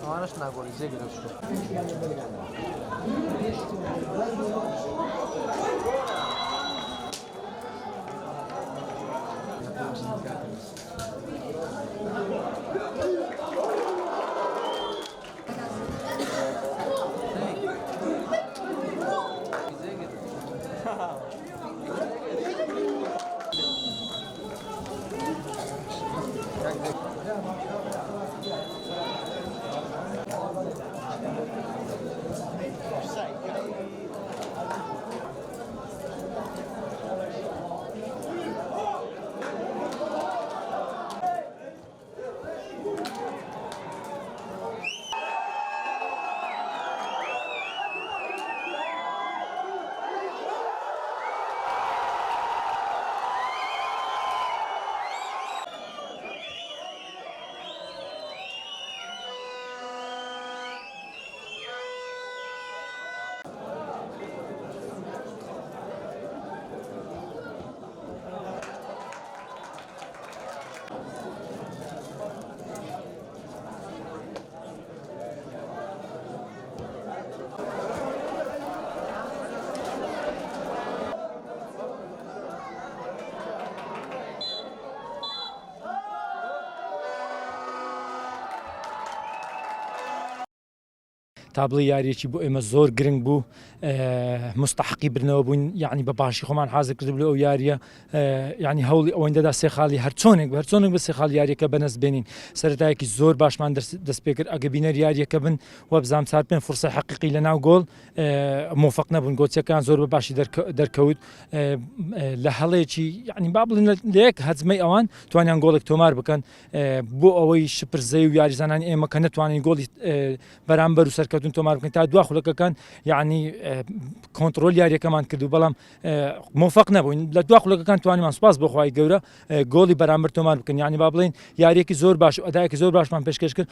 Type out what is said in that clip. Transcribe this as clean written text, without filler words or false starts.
ئەوانەش ناگۆڵی جێگرە شو تابڵی یاریەکی بۆ ئێمە زۆر گرنگ بوو مستحقی برنەوە بووین یعنی بە باشی خۆمان حازر کرد لە ئەو یاریە یعنی هەوڵی ئەوەندەدا سێ خاڵی هەرچۆنێک بە سێ خاڵ یاریەکە بەنەست بێنین سەرەتایەکی زۆر باشمان دەست پێ کرد ئەگە بینەر یاریەکە بن و بزانام چار پێن فرسە حەقیقی لە ناو گۆڵ موفق نەبوون گۆچەکان زۆر بە باشی دەرکەوت لە هەڵەیەکی یعنی با بڵین لە یەک هەجمەی ئەوان توانیان گۆڵێک تۆمار بکەن بۆ ئەوەی شپرزەی و یاریزانانی ئێمە کە نەتوانین گۆڵی بەرامبەر و سەرکەوتن تۆمار بکەین تا دوا خولەکەکان یعنی کۆنتترۆل یاریەکەمان کردو بەڵام موفق نەبووین لە دوا خولەکەکان توانیمان سوپاس بۆخوای گەورە گۆڵی بەرامبەر تۆمار بکەن یعنی با بڵین یاریەکی زۆر باش و ئەدایەکی زۆر باشمان پێشکەش کرد